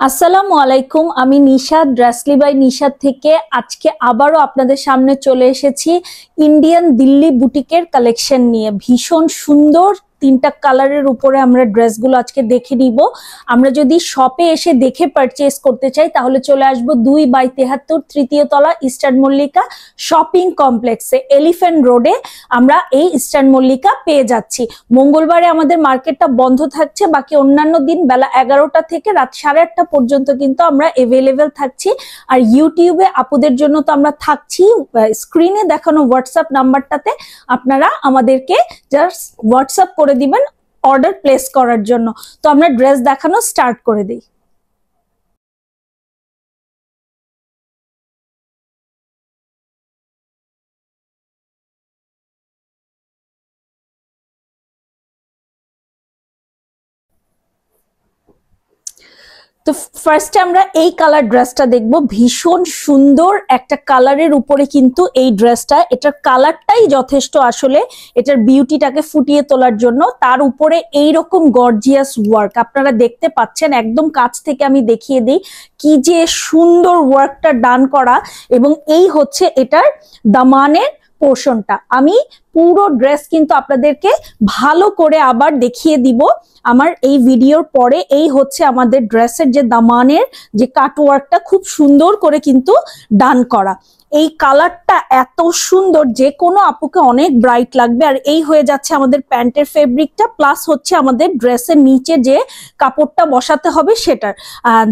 আসসালামু আলাইকুম। আমি নিশাদ, ড্রেসলি বাই নিশাদ থেকে আজকে আবারও আপনাদের সামনে চলে এসেছি ইন্ডিয়ান দিল্লি বুটিকের কালেকশন নিয়ে। ভীষণ সুন্দর তিনটা কালারের উপরে আমরা ড্রেসগুলো আজকে দেখে নিব। আমরা যদি শপে এসে দেখে পারচেজ করতে চাই তাহলে চলে আসবো 2/73 তৃতীয় তলা ইস্টার্ন মল্লিকা শপিং কমপ্লেক্সে, এলিফ্যান্ট রোডে আমরা এই ইস্টার্ন মল্লিকা পেয়ে যাচ্ছি। মঙ্গলবারে আমাদের মার্কেটটা বন্ধ থাকছে, বাকি অন্যান্য দিন বেলা 11টা থেকে রাত 8:30 পর্যন্ত কিন্তু আমরা এভেলেবেল থাকছি। আর ইউটিউবে আপুদের জন্য তো আমরা থাকছি, স্ক্রিনে দেখানো হোয়াটসঅ্যাপ নাম্বারটাতে আপনারা আমাদেরকে জাস্ট হোয়াটসঅ্যাপ করে দিবেন অর্ডার প্লেস করার জন্য। তো আমরা ড্রেস দেখানো স্টার্ট করে দিই। তো ফার্স্টে আমরা এই কালার ড্রেসটা দেখব। ভীষণ সুন্দর একটা কালারের উপরে কিন্তু এই ড্রেসটা, এটার কালারটাই যথেষ্ট আসলে এটার বিউটিটাকে ফুটিয়ে তোলার জন্য। তার উপরে এইরকম গর্জিয়াস ওয়ার্ক আপনারা দেখতে পাচ্ছেন, একদম কাছ থেকে আমি দেখিয়ে দিই কি যে সুন্দর ওয়ার্কটা ডান করা। এবং এই হচ্ছে এটার দামানের পোর্শনটা। আমি পুরো ড্রেস কিন্তু আপনাদেরকে ভালো করে আবার দেখিয়ে দিব আমার এই ভিডিওর পরে। এই হচ্ছে আমাদের ড্রেসের যে দামানের যে কাটওয়ার্কটা খুব সুন্দর করে কিন্তু ডান করা। এই কালারটা এত সুন্দর, যে কোনো আপুকে অনেক ব্রাইট লাগবে। আর এই হয়ে যাচ্ছে আমাদের প্যান্টের ফেব্রিকটা, প্লাস হচ্ছে আমাদের ড্রেসের নিচে যে কাপড়টা বসাতে হবে সেটার।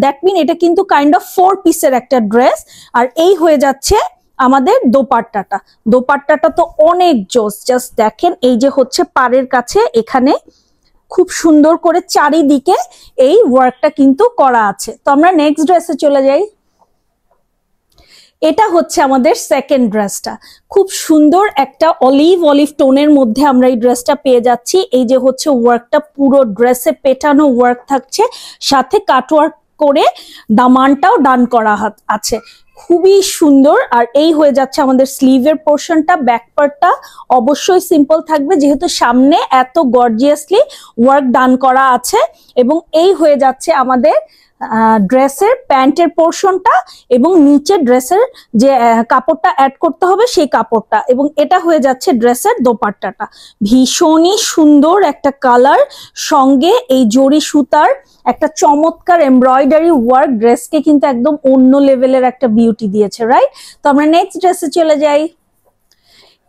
দ্যাট মিন এটা কিন্তু কাইন্ড অফ 4 পিসের একটা ড্রেস। আর এই হয়ে যাচ্ছে আমাদের দোপাট্টাটা তো অনেক জোস। জাস্ট দেখেন, এই যে হচ্ছে পাড়ের কাছে এখানে খুব সুন্দর করে চারিদিকে এই ওয়ার্কটা কিন্তু করা আছে। তো আমরা নেক্সট ড্রেসে চলে যাই। এটা হচ্ছে আমাদের সেকেন্ড ড্রেসটা। খুব সুন্দর একটা অলিভ টোনের মধ্যে আমরা এই ড্রেসটা পেয়ে যাচ্ছি। এই যে হচ্ছে ওয়ার্কটা পুরো ড্রেসে পেটানো ওয়ার্ক থাকছে, সাথে কাটওয়ার্ক করে দামানটাও ডান করা আছে, খুবই সুন্দর। আর এই হয়ে যাচ্ছে আমাদের স্লিভের পোর্শনটা। ব্যাক পার্টটা অবশ্যই সিম্পল থাকবে যেহেতু সামনে এত গর্জিয়াসলি ওয়ার্ক ডান করা আছে। এবং এই হয়ে যাচ্ছে আমাদের ড্রেসের প্যান্টের পোর্শনটা এবং নিচের ড্রেসের যে কাপড়টা অ্যাড করতে হবে সেই কাপড়টা। এবং এটা হয়ে যাচ্ছে ড্রেসের দোপাট্টাটা। ভীষণই সুন্দর একটা কালার, সঙ্গে এই জরি সুতার একটা চমৎকার এমব্রয়ডারি ওয়ার্ক ড্রেসকে কিন্তু একদম অন্য লেভেলের একটা বিউটি দিয়েছে, রাইট? তো আমরা নেক্সট ড্রেসে চলে যাই।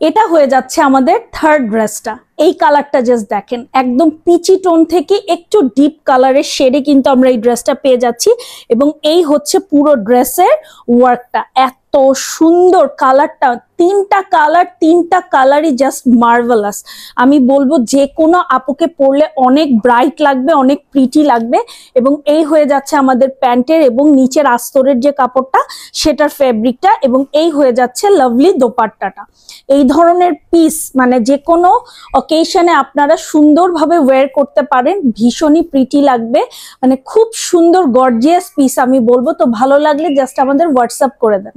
এটা হয়ে যাচ্ছে আমাদের থার্ড ড্রেসটা। এই কালারটা জাস্ট দেখেন, একদম পিচি টোন থেকে একটু ডিপ কালারের শেডে কিন্তু আমরা এই ড্রেসটা পেয়ে যাচ্ছি। এবং এই হচ্ছে পুরো ড্রেসের ওয়ার্কটা, এত সুন্দর কালারটা। তিনটা কালারই জাস্ট মার্ভেলাস। আমি বলবো যে কোনো আপুকে পরলে অনেক ব্রাইট লাগবে, অনেক প্রিটি লাগবে। এবং এই হয়ে যাচ্ছে আমাদের প্যান্টের এবং নিচের আস্তরের যে কাপড়টা সেটার ফেব্রিকটা। এবং এই হয়ে যাচ্ছে লাভলি দোপাট্টাটা। এই ধরনের পিস মানে যে কোনো অকেশনে আপনারা সুন্দরভাবে ওয়্যার করতে পারেন, ভীষণই প্রিটি লাগবে, মানে খুব সুন্দর গর্জিয়াস পিস আমি বলবো। তো ভালো লাগলে জাস্ট আমাদের হোয়াটসঅ্যাপ করে দেন।